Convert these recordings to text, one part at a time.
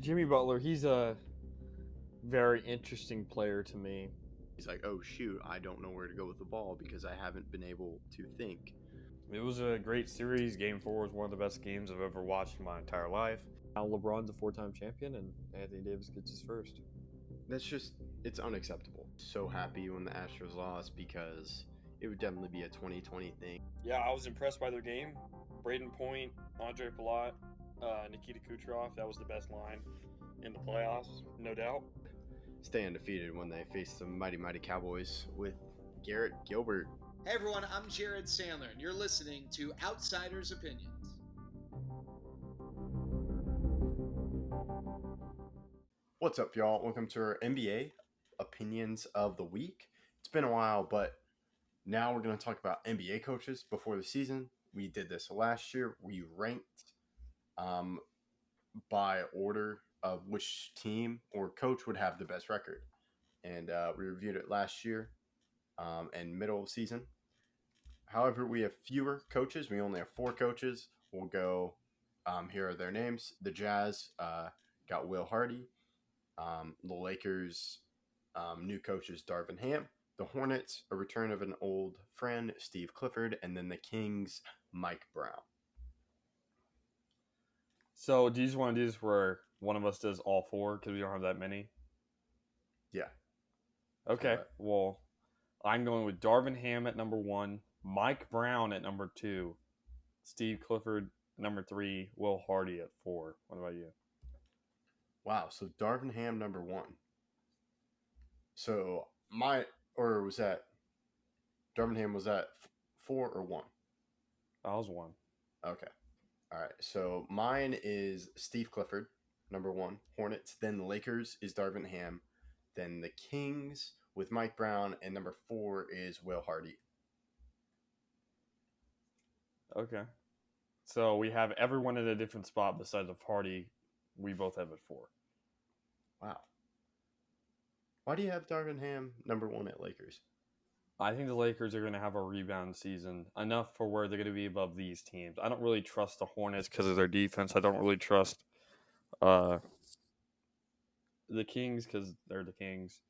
Jimmy Butler, he's a very interesting player to me. He's like, oh shoot, I don't know where to go with the ball because I haven't been able to think. It was a great series. Game 4 was one of the best games I've ever watched in my entire life. Now LeBron's a 4-time champion, and Anthony Davis gets his first. It's unacceptable. So happy when the Astros lost because it would definitely be a 2020 thing. Yeah, I was impressed by their game. Braden Point, Andre Palat, Nikita Kucherov, that was the best line in the playoffs, no doubt. Stay undefeated when they face the mighty Cowboys with Garrett Gilbert. Hey everyone, I'm Jared Sandler, and you're listening to Outsiders Opinions. What's up, y'all? Welcome to our NBA Opinions of the Week. It's been a while, but now we're going to talk about NBA coaches before the season. We did this last year. We ranked by order of which team or coach would have the best record. And we reviewed it last year and middle of season. However, we have fewer coaches. We only have 4 coaches. We'll go, here are their names. The Jazz got Will Hardy. The Lakers, new coaches, Darvin Ham. The Hornets, a return of an old friend, Steve Clifford. And then the Kings, Mike Brown. So, do you just want to do this where one of us does all 4 because we don't have that many? Yeah. Okay, well, I'm going with Darvin Ham at number 1, Mike Brown at number 2, Steve Clifford number 3, Will Hardy at 4. What about you? Wow, so Darvin Ham number 1. So was that Darvin Ham, was that 4 or 1? That was 1. Okay. All right. So mine is Steve Clifford, number 1, Hornets. Then the Lakers is Darvin Ham. Then the Kings with Mike Brown, and number 4 is Will Hardy. Okay. So we have everyone at a different spot besides of Hardy. We both have at 4. Wow. Why do you have Darvin Ham number 1 at Lakers? I think the Lakers are going to have a rebound season, enough for where they're going to be above these teams. I don't really trust the Hornets because of their defense. I don't really trust the Kings because they're the Kings,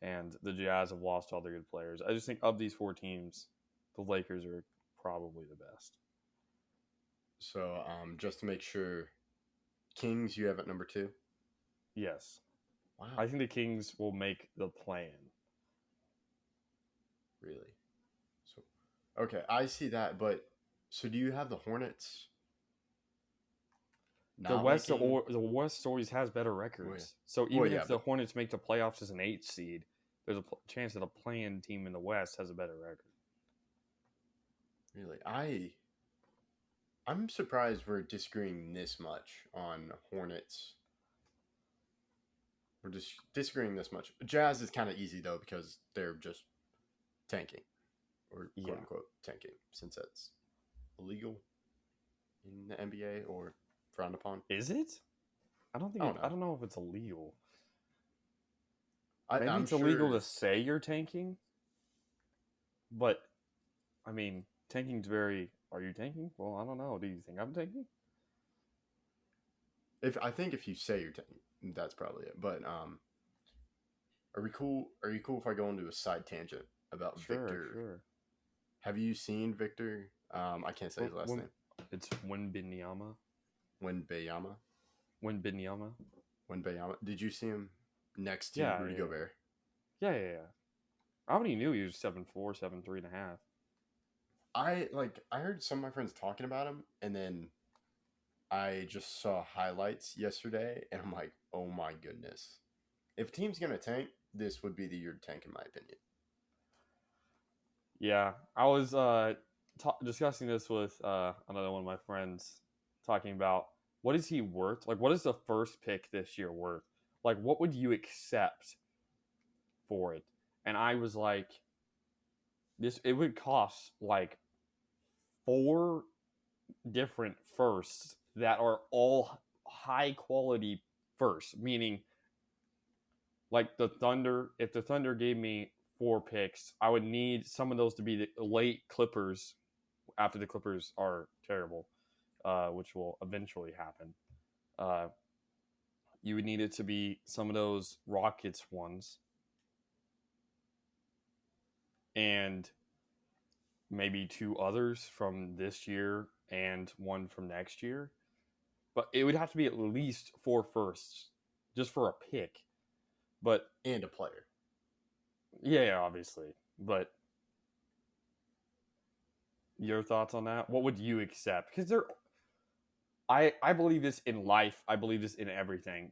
and the Jazz have lost all their good players. I just think of these 4 teams, the Lakers are probably the best. So just to make sure, Kings you have at number 2? Yes. Wow. I think the Kings will make the plan. Really? So, okay, I see that, but so do you have the Hornets? The West always has better records. So even if the Hornets make the playoffs as an 8th seed, there's a chance that a play-in team in the West has a better record. Really? I'm surprised we're disagreeing this much on Hornets. We're just disagreeing this much. Jazz is kind of easy, though, because they're just tanking. Or quote-unquote tanking, since that's illegal in the NBA or frowned upon. Is it? I don't know if it's illegal. Maybe it's illegal to say you're tanking. But, I mean, tanking's very... Are you tanking? Well, I don't know. Do you think I'm tanking? I think if you say you're tanking, that's probably it. But are we cool? Are you cool if I go into a side tangent about Victor? Sure. Have you seen Victor? I can't say his last name. It's Wembanyama. Wembanyama. Did you see him next to Rudy Gobert? Yeah. I already knew he was 7'4", 7'3.5". I heard some of my friends talking about him, and then I just saw highlights yesterday, and I'm like, oh my goodness. If a team's going to tank, this would be the year to tank, in my opinion. Yeah, I was discussing this with another one of my friends, talking about what is he worth? Like, what is the first pick this year worth? Like, what would you accept for it? And I was like, it would cost like 4 different firsts that are all high quality firsts, meaning like the Thunder. If the Thunder gave me 4 picks, I would need some of those to be the late Clippers after the Clippers are terrible, which will eventually happen. you would need it to be some of those Rockets ones. And maybe 2 others from this year and 1 from next year. But it would have to be at least 4 firsts just for a pick. But And a player. yeah, obviously. But your thoughts on that? What would you accept? Because I believe this in life. I believe this in everything.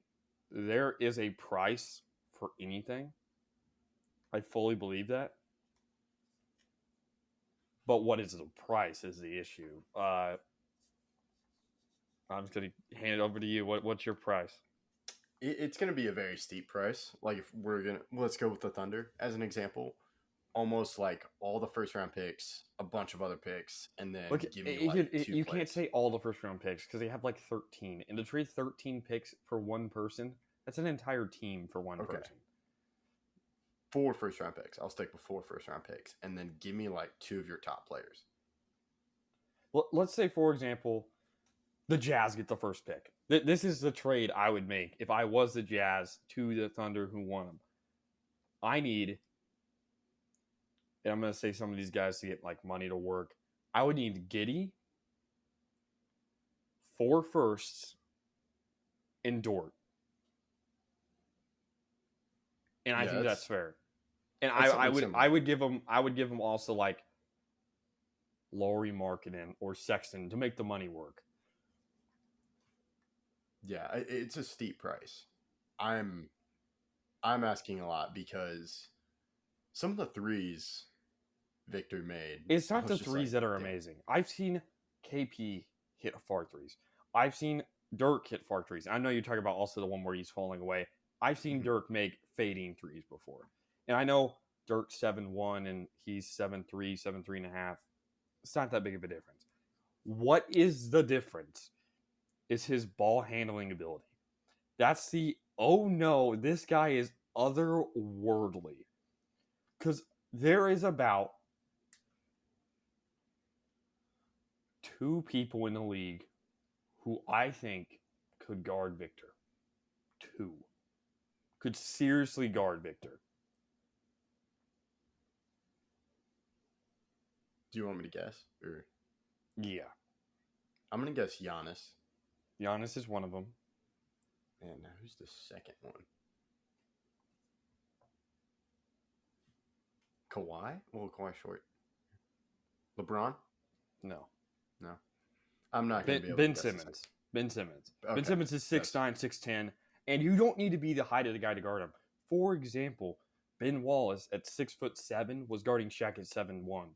There is a price for anything. I fully believe that. But what is the price is the issue. I'm just going to hand it over to you. What's your price? It's going to be a very steep price. Like if let's go with the Thunder as an example. Almost like all the first round picks, a bunch of other picks, and then Look, give me like two you players. can't say all the first round picks because they have like 13. And to trade 13 picks for one person, that's an entire team for one person. 4 first round picks. I'll stick with 4 first round picks, and then give me like 2 of your top players. Well, let's say, for example, the Jazz get the first pick. This is the trade I would make if I was the Jazz to the Thunder who won them. I need, and I'm going to say some of these guys to get like money to work. I would need Giddey, 4 firsts, and Dort. And I think that's fair. And I would give them also like Lauri Markkanen or Sexton to make the money work. Yeah, it's a steep price. I'm asking a lot because some of the threes Victor made. It's not the threes that are amazing. I've seen KP hit far threes. I've seen Dirk hit far threes. I know you're talking about also the one where he's falling away. I've seen Dirk make fading threes before. And I know Dirk's 7'1" and he's 7'3", 7'3.5". It's not that big of a difference. What is the difference? Is his ball handling ability. That's the, oh no, this guy is otherworldly. Because there is about 2 people in the league who I think could guard Victor. 2. Could seriously guard Victor. Do you want me to guess? Or Yeah. I'm going to guess Giannis. Giannis is one of them. And now who's the second one? Kawhi? Well, Kawhi short. LeBron? No. I'm not going to be able Ben to guess Simmons. Ben Simmons. Okay. Ben Simmons is 6'9", 6'10", and you don't need to be the height of the guy to guard him. For example, Ben Wallace at 6'7" was guarding Shaq at 7'1",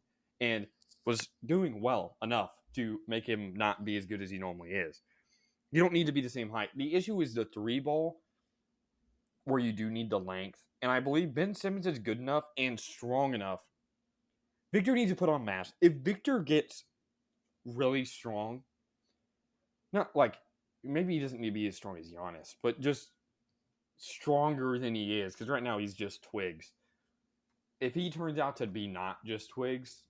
and was doing well enough to make him not be as good as he normally is. You don't need to be the same height. The issue is the 3 ball, where you do need the length, and I believe Ben Simmons is good enough and strong enough. Victor needs to put on mass. If Victor gets really strong, not like, maybe he doesn't need to be as strong as Giannis, but just stronger than he is, because right now he's just twigs. If he turns out to be not just twigs,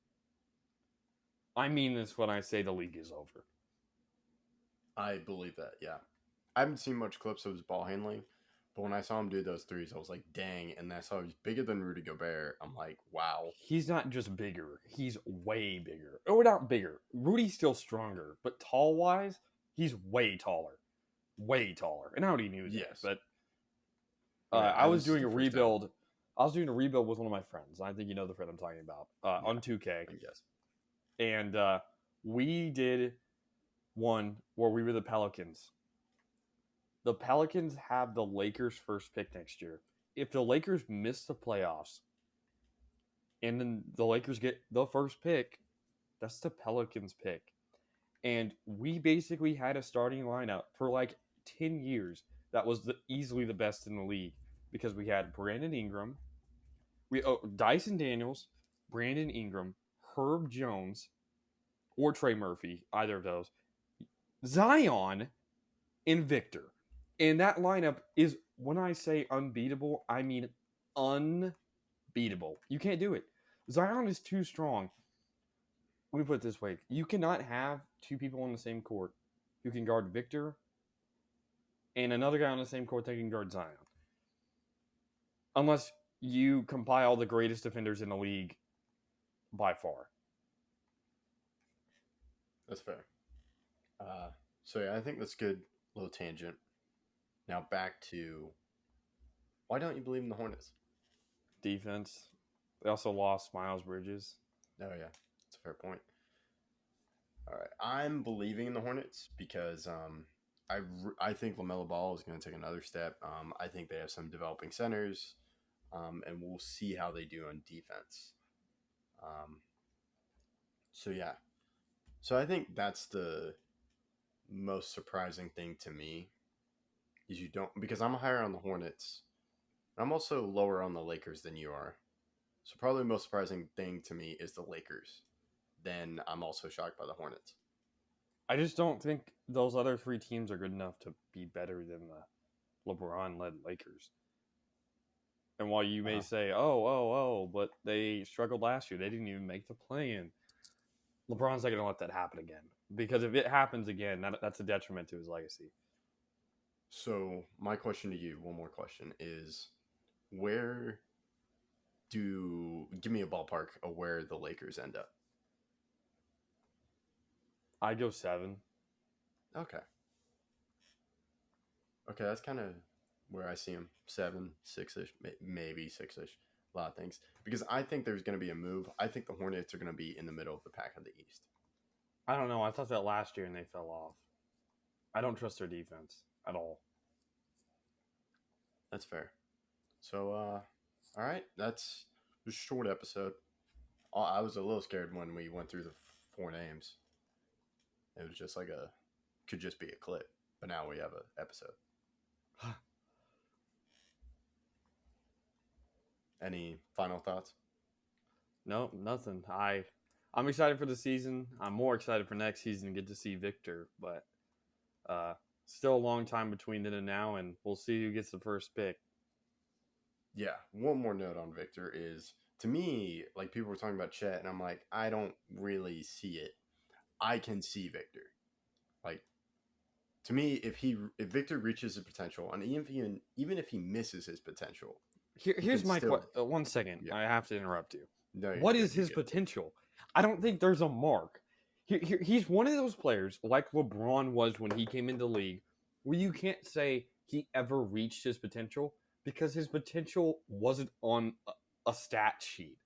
I mean this when I say the league is over. I believe that, yeah. I haven't seen much clips of his ball handling, but when I saw him do those threes, I was like, dang. And I saw he was bigger than Rudy Gobert. I'm like, wow. He's not just bigger. He's way bigger. Or not bigger. Rudy's still stronger, but tall-wise, he's way taller. Way taller. And I already knew that. Yes. But Yeah, I was doing a the first rebuild. time. I was doing a rebuild with one of my friends. I think you know the friend I'm talking about. On 2K. I guess. And we did one where we were the Pelicans. The Pelicans have the Lakers' first pick next year. If the Lakers miss the playoffs and then the Lakers get the first pick, that's the Pelicans' pick. And we basically had a starting lineup for like 10 years that was easily the best in the league because we had Brandon Ingram, Dyson Daniels, Brandon Ingram, Herb Jones, or Trey Murphy, either of those, Zion, and Victor. And that lineup is, when I say unbeatable, I mean unbeatable. You can't do it. Zion is too strong. Let me put it this way. You cannot have 2 people on the same court who can guard Victor and another guy on the same court that can guard Zion. Unless you compile the greatest defenders in the league by far. That's fair. So yeah, I think that's good. Little tangent. Now back to why don't you believe in the Hornets? Defense. They also lost Miles Bridges. Oh yeah, that's a fair point. All right, I'm believing in the Hornets because I think LaMelo Ball is going to take another step. I think they have some developing centers, and we'll see how they do on defense. So yeah, so I think that's the most surprising thing to me is you don't because I'm higher on the Hornets. I'm also lower on the Lakers than you are. So probably the most surprising thing to me is the Lakers. Then I'm also shocked by the Hornets. I just don't think those other three teams are good enough to be better than the LeBron-led Lakers. And while you may say, but they struggled last year. They didn't even make the play-in. LeBron's not going to let that happen again. Because if it happens again, that's a detriment to his legacy. So my question to you, one more question, is give me a ballpark of where the Lakers end up. I go 7. Okay, that's kind of where I see him. 7, 6-ish, maybe 6-ish. A lot of things. Because I think there's going to be a move. I think the Hornets are going to be in the middle of the pack of the East. I don't know. I thought that last year and they fell off. I don't trust their defense at all. That's fair. So, all right. That's a short episode. I was a little scared when we went through the 4 names. It was just could just be a clip. But now we have an episode. Any final thoughts? No, nothing. I'm excited for the season. I'm more excited for next season to get to see Victor, but still a long time between then and now, and we'll see who gets the first pick. Yeah, one more note on Victor is, to me, like people were talking about Chet, and I'm like, I don't really see it. I can see Victor. Like, to me, if Victor reaches his potential, and even if he misses his potential, here's my question. 1 second, yeah. I have to interrupt you. No, what is his potential? I don't think there's a mark. He's one of those players like LeBron was when he came into the league, where you can't say he ever reached his potential because his potential wasn't on a stat sheet.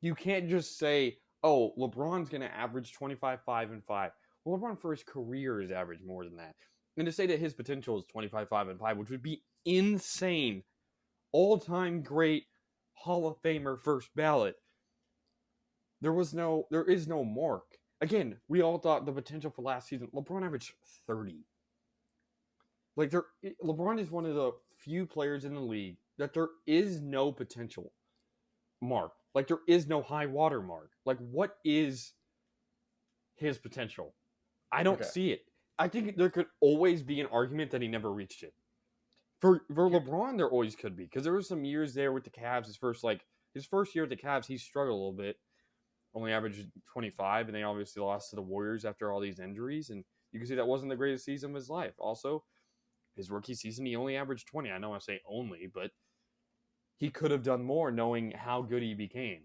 You can't just say, oh, LeBron's going to average 25, 5, and 5. Well, LeBron for his career has averaged more than that. And to say that his potential is 25, 5, and 5, which would be insane, all-time great Hall of Famer first ballot, there is no mark. Again, we all thought the potential for last season, LeBron averaged 30. LeBron is one of the few players in the league that there is no potential mark. Like, there is no high water mark. Like, what is his potential? I don't see it. I think there could always be an argument that he never reached it. For LeBron, there always could be. Because there were some years there with the Cavs, his first year at the Cavs, he struggled a little bit. Only averaged 25, and they obviously lost to the Warriors after all these injuries. And you can see that wasn't the greatest season of his life. Also, his rookie season, he only averaged 20. I know I say only, but he could have done more knowing how good he became.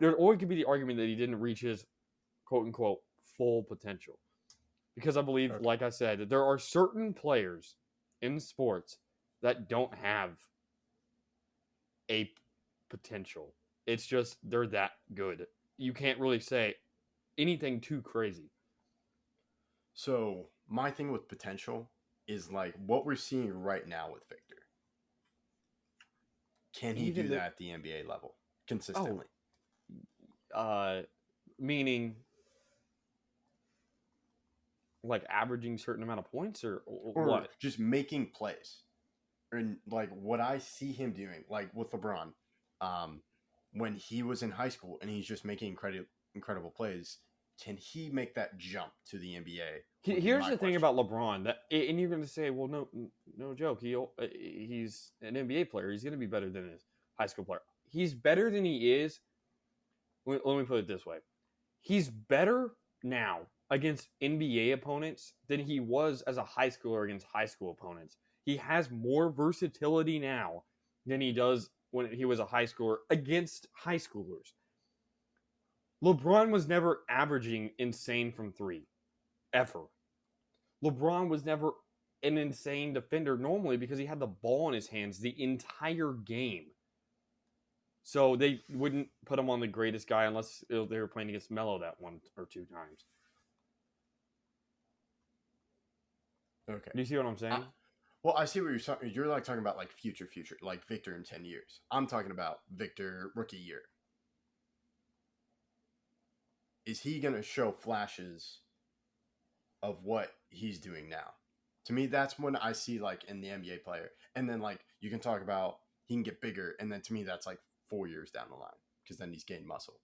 There always could be the argument that he didn't reach his quote-unquote full potential. Because I believe, like I said, that there are certain players in sports that don't have a potential. It's just they're that good. You can't really say anything too crazy. So my thing with potential is like what we're seeing right now with Victor. Can he do that at the NBA level consistently? Meaning like averaging a certain amount of points or what? Just making plays. And like what I see him doing, like with LeBron, when he was in high school and he's just making incredible plays, can he make that jump to the NBA? Here's the thing about LeBron, and you're going to say, well, no joke. He's an NBA player. He's going to be better than his high school player. He's better than he is. Let me put it this way. He's better now against NBA opponents than he was as a high schooler against high school opponents. He has more versatility now than he does when he was a high schooler against high schoolers. LeBron was never averaging insane from three, ever. LeBron was never an insane defender normally because he had the ball in his hands the entire game. So they wouldn't put him on the greatest guy unless they were playing against Melo that 1 or 2 times. Okay. Do you see what I'm saying? Well, I see what you're talking. You're like talking about like future, like Victor in 10 years. I'm talking about Victor rookie year. Is he going to show flashes of what he's doing now? To me, that's when I see like in the NBA player. And then like you can talk about he can get bigger. And then to me, that's like 4 years down the line because then he's gained muscle.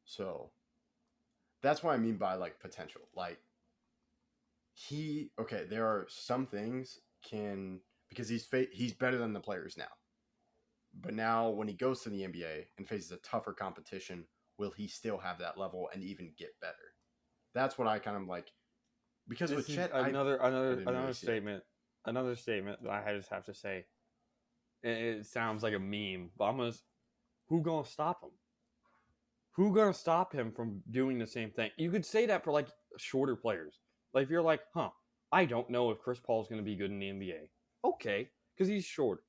So that's what I mean by like potential. Like there are some things because he's better than the players now. But now when he goes to the NBA and faces a tougher competition, will he still have that level and even get better? That's what I kind of like. Because this with Chet, another really statement. Another statement that I just have to say. It sounds like a meme, but who gonna stop him? Who gonna stop him from doing the same thing? You could say that for like shorter players. Like if you're like, I don't know if Chris Paul's gonna be good in the NBA. Okay, because he's shorter.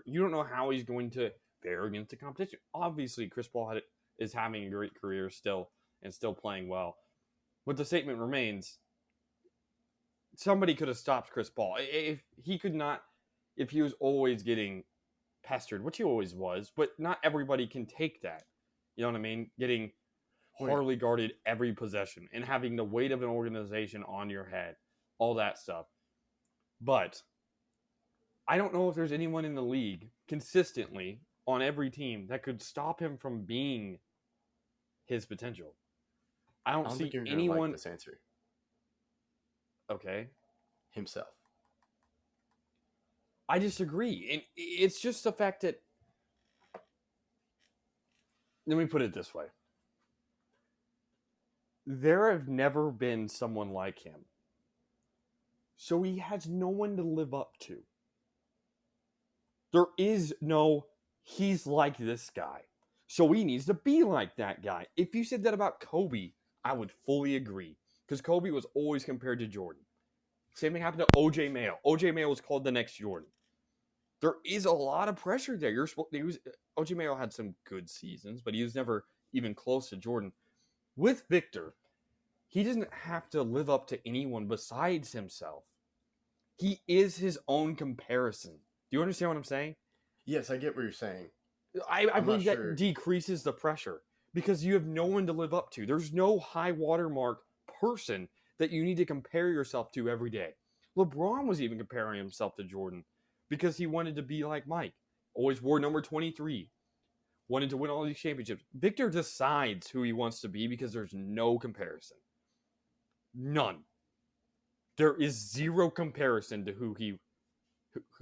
You don't know how he's going to fare against the competition. Obviously, Chris Paul is having a great career still and still playing well. But the statement remains, somebody could have stopped Chris Paul. If he was always getting pestered, which he always was, but not everybody can take that. You know what I mean? Getting hardly guarded every possession and having the weight of an organization on your head, all that stuff. But I don't know if there's anyone in the league consistently on every team that could stop him from being his potential. I don't see think you're anyone. gonna like this answer. Okay. Himself. I disagree. And it's just the fact that, let me put it this way. There have never been someone like him. So he has no one to live up to. There is no, he's like this guy. So he needs to be like that guy. If you said that about Kobe, I would fully agree. Because Kobe was always compared to Jordan. Same thing happened to O.J. Mayo. O.J. Mayo was called the next Jordan. There is a lot of pressure there. O.J. Mayo had some good seasons, but he was never even close to Jordan. With Victor, he doesn't have to live up to anyone besides himself. He is his own comparison. Do you understand what I'm saying? Yes, I get what you're saying. I believe that decreases the pressure because you have no one to live up to. There's no high watermark person that you need to compare yourself to every day. LeBron was even comparing himself to Jordan because he wanted to be like Mike. Always wore number 23. Wanted to win all these championships. Victor decides who he wants to be because there's no comparison. None. There is zero comparison to who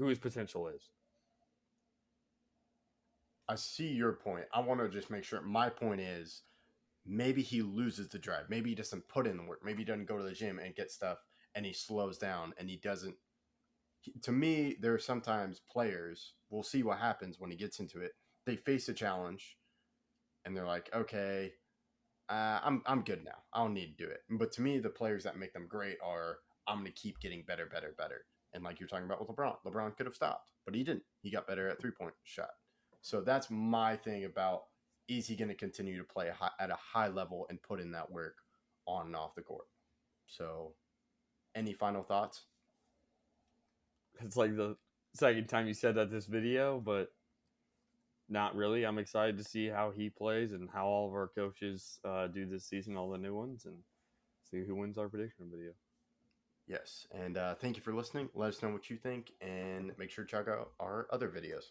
his potential is. I see your point. I want to just make sure. My point is maybe he loses the drive. Maybe he doesn't put in the work. Maybe he doesn't go to the gym and get stuff and he slows down and he doesn't. To me, there are sometimes players, we'll see what happens when he gets into it. They face a challenge and they're like, okay, I'm good now. I don't need to do it. But to me, the players that make them great are, I'm going to keep getting better. And like you're talking about with LeBron could have stopped, but he didn't. He got better at 3-point shot. So that's my thing about, is he going to continue to play at a high level and put in that work on and off the court? So any final thoughts? It's like the second time you said that this video, but not really. I'm excited to see how he plays and how all of our coaches do this season, all the new ones, and see who wins our prediction video. Yes, and thank you for listening. Let us know what you think, and make sure to check out our other videos.